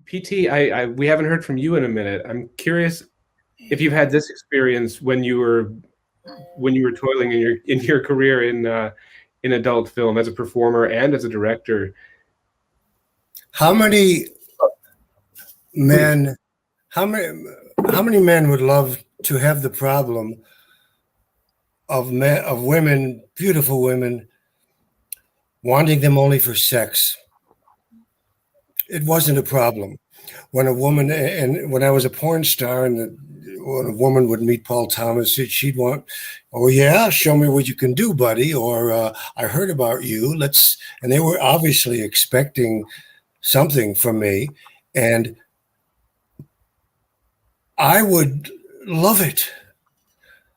PT, we haven't heard from you in a minute. I'm curious if you've had this experience when you were toiling in your career in adult film as a performer and as a director. How many men? How many men would love to have the problem of women, beautiful women, wanting them only for sex? It wasn't a problem when a woman, and when I was a porn star, and when a woman would meet Paul Thomas, she'd want, oh yeah, show me what you can do, buddy, or I heard about you. And they were obviously expecting something from me, and I would love it.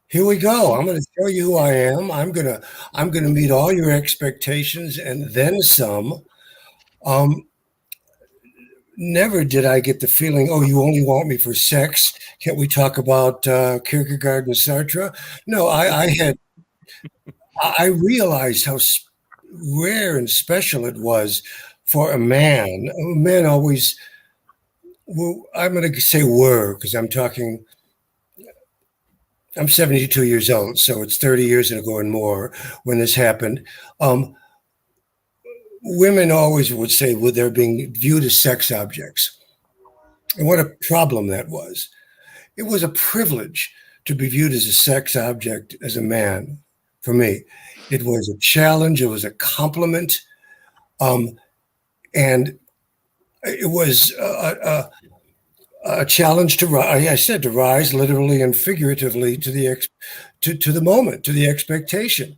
Here we go. I'm going to show you who I am. I'm going to meet all your expectations and then some. Never did I get the feeling, oh, you only want me for sex. Can't we talk about Kierkegaard and Sartre? No, I realized how rare and special it was for a man. Men always, well, I'm going to say were, because I'm 72 years old, so it's 30 years ago and more when this happened. Women always would say, well, they're being viewed as sex objects. And what a problem that was. It was a privilege to be viewed as a sex object as a man, for me. It was a challenge. It was a compliment. And it was a challenge to rise. I said to rise literally and figuratively to the moment, to the expectation.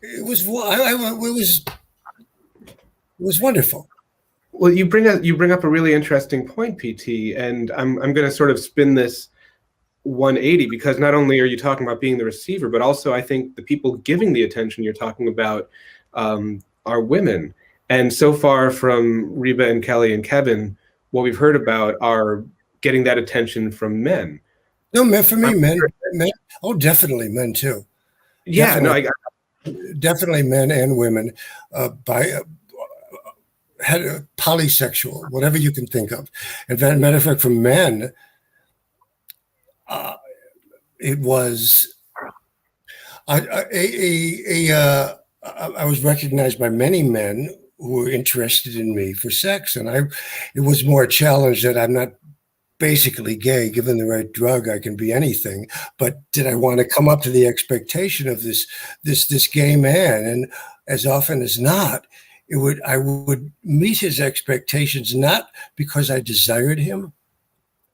It was wonderful. Well, you bring up a really interesting point, PT, and I'm going to sort of spin this 180, because not only are you talking about being the receiver, but also I think the people giving the attention you're talking about are women. And so far from Reba and Kelly and Kevin, what we've heard about are getting that attention from men. No, men for me, men. Oh, definitely men too. Yeah, definitely. Definitely men and women, polysexual, whatever you can think of. And matter of fact, for men, it was I was recognized by many men who were interested in me for sex, and it was more a challenge that I'm not basically gay. Given the right drug, I can be anything. But did I want to come up to the expectation of this gay man? And as often as not, I would meet his expectations, not because I desired him,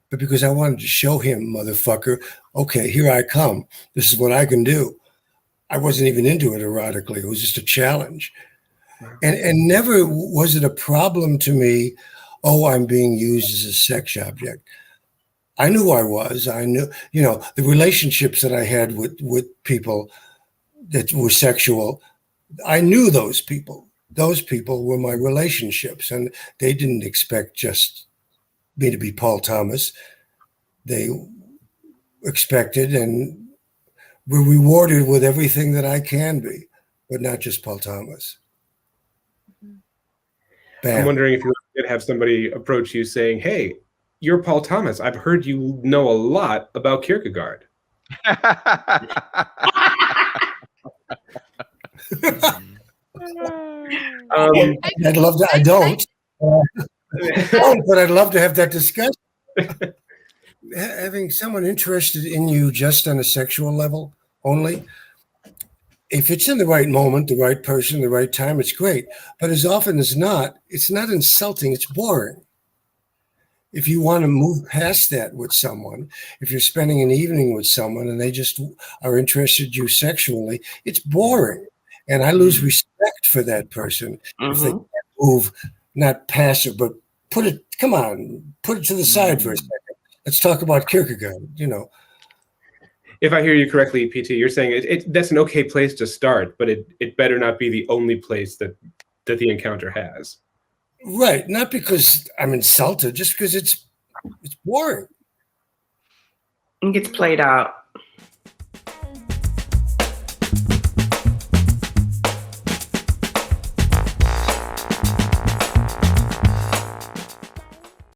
but because I wanted to show him, motherfucker, okay, here I come. This is what I can do. I wasn't even into it erotically. It was just a challenge. And never was it a problem to me, oh, I'm being used as a sex object. I knew I was. I knew, the relationships that I had with people that were sexual, I knew those people. Those people were my relationships, and they didn't expect just me to be Paul Thomas. They expected and were rewarded with everything that I can be, but not just Paul Thomas. Bam. I'm wondering if you could have somebody approach you saying, hey, you're Paul Thomas. I've heard you know a lot about Kierkegaard. I'd love to. I don't. But I'd love to have that discussion. Having someone interested in you just on a sexual level only, if it's in the right moment, the right person, the right time, it's great. But as often as not, it's not insulting. It's boring. If you want to move past that with someone, if you're spending an evening with someone and they just are interested in you sexually, it's boring. And I lose respect for that person if they can't move, not passive, but put it to the side for a second. Let's talk about Kierkegaard, If I hear you correctly, PT, you're saying that's an okay place to start, but it better not be the only place that the encounter has. Right. Not because I'm insulted, just because it's boring. It gets played out.